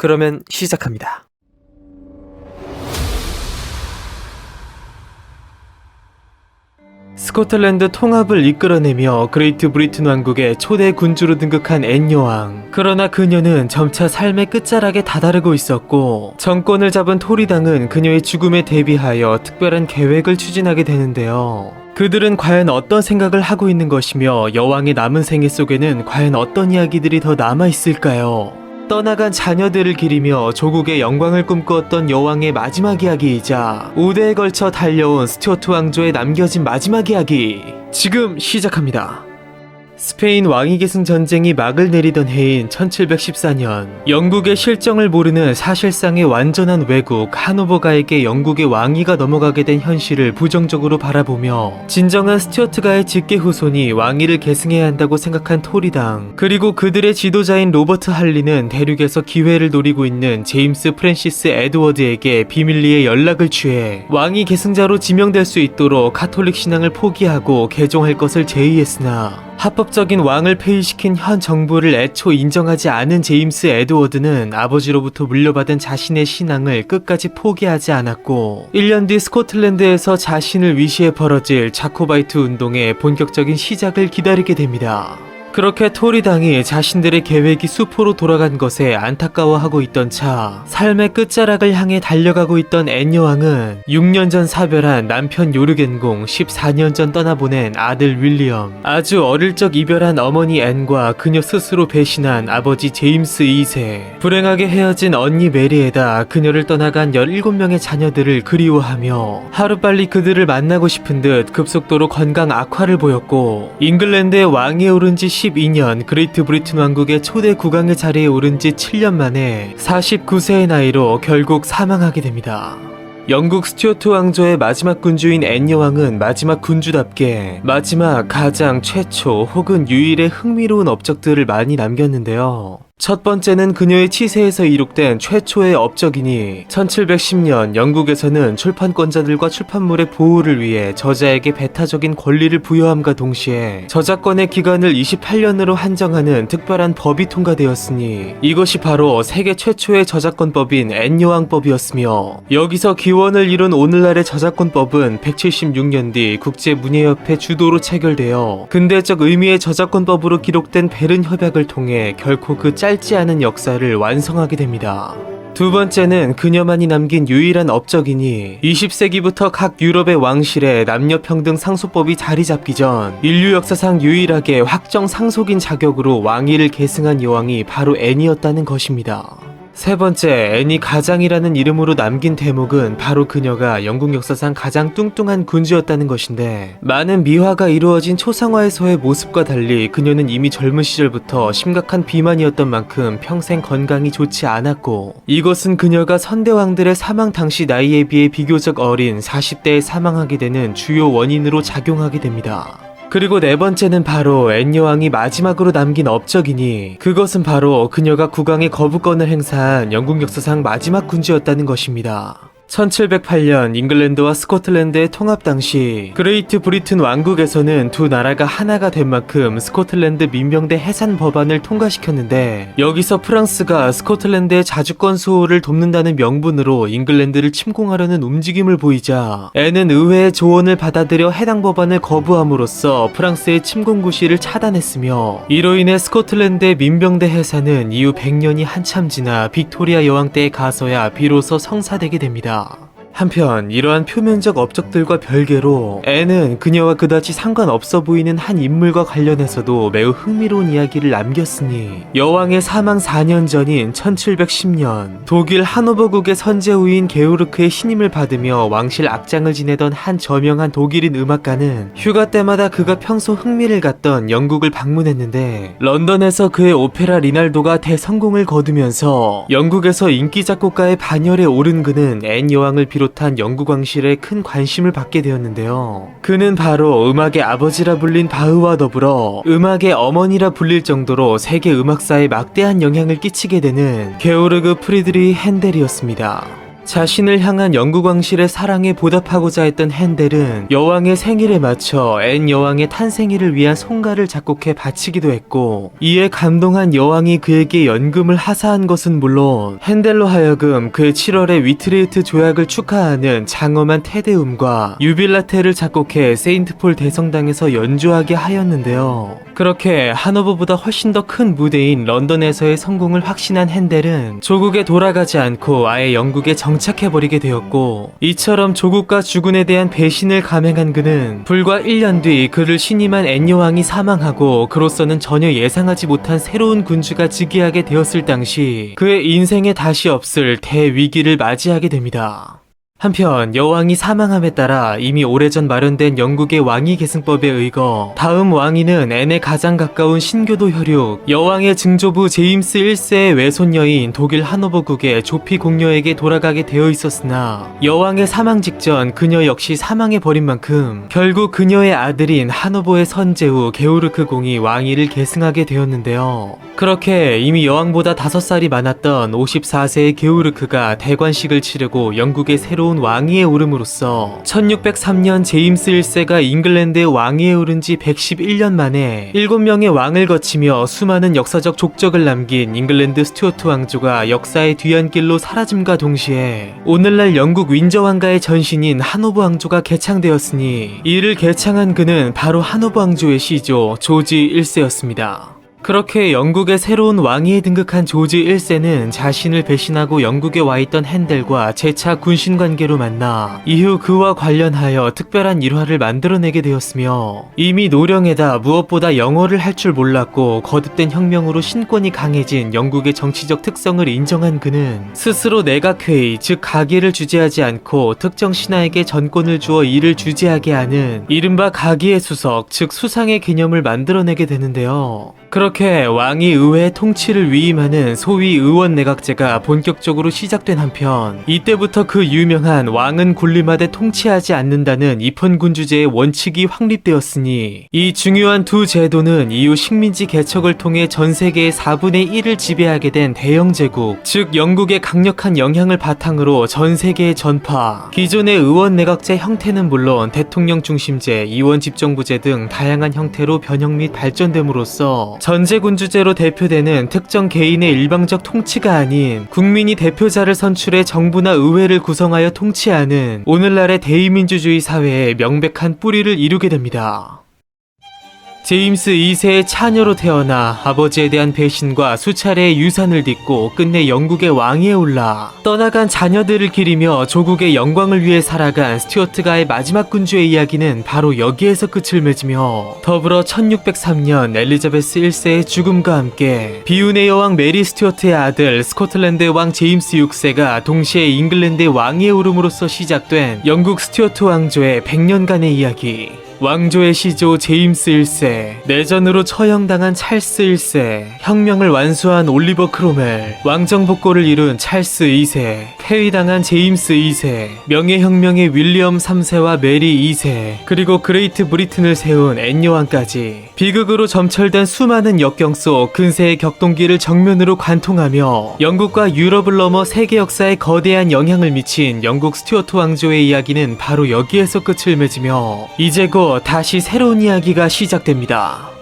그러면 시작합니다. 스코틀랜드 통합을 이끌어내며 그레이트 브리튼 왕국의 초대 군주로 등극한 앤 여왕. 그러나 그녀는 점차 삶의 끝자락에 다다르고 있었고, 정권을 잡은 토리당은 그녀의 죽음에 대비하여 특별한 계획을 추진하게 되는데요. 그들은 과연 어떤 생각을 하고 있는 것이며 여왕의 남은 생애 속에는 과연 어떤 이야기들이 더 남아있을까요? 떠나간 자녀들을 기리며 조국의 영광을 꿈꾸었던 여왕의 마지막 이야기이자 5대에 걸쳐 달려온 스튜어트 왕조에 남겨진 마지막 이야기, 지금 시작합니다. 스페인 왕위계승 전쟁이 막을 내리던 해인 1714년, 영국의 실정을 모르는 사실상의 완전한 왜국 하노버가에게 영국의 왕위가 넘어가게 된 현실을 부정적으로 바라보며 진정한 스튜어트가의 직계 후손이 왕위를 계승해야 한다고 생각한 토리당, 그리고 그들의 지도자인 로버트 할리는 대륙에서 기회를 노리고 있는 제임스 프랜시스 에드워드에게 비밀리에 연락을 취해 왕위 계승자로 지명될 수 있도록 카톨릭 신앙을 포기하고 개종할 것을 제의했으나, 합법적인 왕을 폐위시킨 현 정부를 애초 인정하지 않은 제임스 에드워드는 아버지로부터 물려받은 자신의 신앙을 끝까지 포기하지 않았고, 1년 뒤 스코틀랜드에서 자신을 위시해 벌어질 자코바이트 운동의 본격적인 시작을 기다리게 됩니다. 그렇게 토리당이 자신들의 계획이 수포로 돌아간 것에 안타까워하고 있던 차, 삶의 끝자락을 향해 달려가고 있던 앤 여왕은 6년 전 사별한 남편 요르겐공, 14년 전 떠나보낸 아들 윌리엄, 아주 어릴 적 이별한 어머니 앤과 그녀 스스로 배신한 아버지 제임스 2세, 불행하게 헤어진 언니 메리에다 그녀를 떠나간 17명의 자녀들을 그리워하며 하루빨리 그들을 만나고 싶은 듯 급속도로 건강 악화를 보였고, 잉글랜드의 왕위에 오른 지 12년, 그레이트 브리튼 왕국의 초대 국왕의 자리에 오른 지 7년 만에 49세의 나이로 결국 사망하게 됩니다. 영국 스튜어트 왕조의 마지막 군주인 앤 여왕은 마지막 군주답게 마지막 가장 최초 혹은 유일의 흥미로운 업적들을 많이 남겼는데요. 첫 번째는 그녀의 치세에서 이룩된 최초의 업적이니, 1710년 영국에서는 출판권자들과 출판물의 보호를 위해 저자에게 배타적인 권리를 부여함과 동시에 저작권의 기간을 28년으로 한정하는 특별한 법이 통과되었으니, 이것이 바로 세계 최초의 저작권법인 앤 여왕법이었으며, 여기서 기원을 이룬 오늘날의 저작권법은 176년 뒤 국제문예협회 주도로 체결되어 근대적 의미의 저작권법으로 기록된 베른 협약을 통해 결코 그 짧지 않은 역사를 완성하게 됩니다. 두 번째는 그녀만이 남긴 유일한 업적이니, 20세기부터 각 유럽의 왕실에 남녀평등 상속법이 자리 잡기 전 인류 역사상 유일하게 확정 상속인 자격으로 왕위를 계승한 여왕이 바로 앤이었다는 것입니다. 세 번째, 앤이 가장이라는 이름으로 남긴 대목은 바로 그녀가 영국 역사상 가장 뚱뚱한 군주였다는 것인데, 많은 미화가 이루어진 초상화에서의 모습과 달리 그녀는 이미 젊은 시절부터 심각한 비만이었던 만큼 평생 건강이 좋지 않았고, 이것은 그녀가 선대왕들의 사망 당시 나이에 비해 비교적 어린 40대에 사망하게 되는 주요 원인으로 작용하게 됩니다. 그리고 네 번째는 바로 앤 여왕이 마지막으로 남긴 업적이니, 그것은 바로 그녀가 국왕의 거부권을 행사한 영국 역사상 마지막 군주였다는 것입니다. 1708년 잉글랜드와 스코틀랜드의 통합 당시 그레이트 브리튼 왕국에서는 두 나라가 하나가 된 만큼 스코틀랜드 민병대 해산 법안을 통과시켰는데, 여기서 프랑스가 스코틀랜드의 자주권 수호를 돕는다는 명분으로 잉글랜드를 침공하려는 움직임을 보이자 앤은 의회의 조언을 받아들여 해당 법안을 거부함으로써 프랑스의 침공 구실을 차단했으며, 이로 인해 스코틀랜드의 민병대 해산은 이후 100년이 한참 지나 빅토리아 여왕 때에 가서야 비로소 성사되게 됩니다. 한편 이러한 표면적 업적들과 별개로 앤은 그녀와 그다지 상관없어 보이는 한 인물과 관련해서도 매우 흥미로운 이야기를 남겼으니, 여왕의 사망 4년 전인 1710년 독일 하노버국의 선제후인 게오르크의 신임을 받으며 왕실 악장을 지내던 한 저명한 독일인 음악가는 휴가 때마다 그가 평소 흥미를 갖던 영국을 방문했는데, 런던에서 그의 오페라 리날도가 대성공을 거두면서 영국에서 인기 작곡가의 반열에 오른 그는 앤 여왕을 비롯 비롯한 영국 왕실에 큰 관심을 받게 되었는데요. 그는 바로 음악의 아버지라 불린 바흐와 더불어 음악의 어머니라 불릴 정도로 세계 음악사에 막대한 영향을 끼치게 되는 게오르그 프리드리히 핸델이었습니다. 자신을 향한 영국 왕실의 사랑에 보답하고자 했던 헨델은 여왕의 생일에 맞춰 앤 여왕의 탄생일을 위한 송가를 작곡해 바치기도 했고, 이에 감동한 여왕이 그에게 연금을 하사한 것은 물론 헨델로 하여금 그의 7월의 위트레이트 조약을 축하하는 장엄한 테데움과 유빌라테를 작곡해 세인트폴 대성당에서 연주하게 하였는데요. 그렇게 하노버보다 훨씬 더 큰 무대인 런던에서의 성공을 확신한 헨델은 조국에 돌아가지 않고 아예 영국에 정착해버리게 되었고, 이처럼 조국과 주군에 대한 배신을 감행한 그는 불과 1년 뒤 그를 신임한 앤 여왕이 사망하고, 그로서는 전혀 예상하지 못한 새로운 군주가 즉위하게 되었을 당시 그의 인생에 다시 없을 대위기를 맞이하게 됩니다. 한편 여왕이 사망함에 따라 이미 오래전 마련된 영국의 왕위 계승법에 의거 다음 왕위는 앤에 가장 가까운 신교도 혈육 여왕의 증조부 제임스 1세의 외손녀인 독일 하노버국의 조피 공녀에게 돌아가게 되어 있었으나, 여왕의 사망 직전 그녀 역시 사망해버린 만큼 결국 그녀의 아들인 하노버의 선제후 게오르크 공이 왕위를 계승하게 되었는데요. 그렇게 이미 여왕보다 5살이 많았던 54세의 게오르크가 대관식을 치르고 영국의 새로운 왕위에 오름으로써 1603년 제임스 1세가 잉글랜드의 왕위에 오른 지 111년 만에 7명의 왕을 거치며 수많은 역사적 족적을 남긴 잉글랜드 스튜어트 왕조가 역사의 뒤안길로 사라짐과 동시에 오늘날 영국 윈저 왕가의 전신인 하노버 왕조가 개창되었으니, 이를 개창한 그는 바로 하노버 왕조의 시조 조지 1세였습니다. 그렇게 영국의 새로운 왕위에 등극한 조지 1세는 자신을 배신하고 영국에 와있던 헨델과 재차 군신관계로 만나 이후 그와 관련하여 특별한 일화를 만들어내게 되었으며, 이미 노령에다 무엇보다 영어를 할 줄 몰랐고 거듭된 혁명으로 신권이 강해진 영국의 정치적 특성을 인정한 그는 스스로 내각회의, 즉 가기를 주재하지 않고 특정 신하에게 전권을 주어 이를 주재하게 하는 이른바 가기의 수석, 즉 수상의 개념을 만들어내게 되는데요. 그렇게 왕이 의회의 통치를 위임하는 소위 의원 내각제가 본격적으로 시작된 한편, 이때부터 그 유명한 왕은 군림하되 통치하지 않는다는 입헌군주제의 원칙이 확립되었으니, 이 중요한 두 제도는 이후 식민지 개척을 통해 전 세계의 4분의 1을 지배하게 된 대영 제국, 즉 영국의 강력한 영향을 바탕으로 전 세계에 전파, 기존의 의원 내각제 형태는 물론 대통령 중심제, 이원 집정부제 등 다양한 형태로 변형 및 발전됨으로써 전제군주제로 대표되는 특정 개인의 일방적 통치가 아닌 국민이 대표자를 선출해 정부나 의회를 구성하여 통치하는 오늘날의 대의민주주의 사회에 명백한 뿌리를 이루게 됩니다. 제임스 2세의 차녀로 태어나 아버지에 대한 배신과 수차례의 유산을 딛고 끝내 영국의 왕위에 올라 떠나간 자녀들을 기리며 조국의 영광을 위해 살아간 스튜어트가의 마지막 군주의 이야기는 바로 여기에서 끝을 맺으며, 더불어 1603년 엘리자베스 1세의 죽음과 함께 비운의 여왕 메리 스튜어트의 아들 스코틀랜드의 왕 제임스 6세가 동시에 잉글랜드의 왕위에 오름으로써 시작된 영국 스튜어트 왕조의 100년간의 이야기. 왕조의 시조 제임스 1세, 내전으로 처형당한 찰스 1세, 혁명을 완수한 올리버 크로멜, 왕정복고를 이룬 찰스 2세, 폐위당한 제임스 2세, 명예혁명의 윌리엄 3세와 메리 2세, 그리고 그레이트 브리튼을 세운 앤 여왕까지 비극으로 점철된 수많은 역경 속 근세의 격동기를 정면으로 관통하며 영국과 유럽을 넘어 세계 역사에 거대한 영향을 미친 영국 스튜어트 왕조의 이야기는 바로 여기에서 끝을 맺으며 이제 곧 다시 새로운 이야기가 시작됩니다.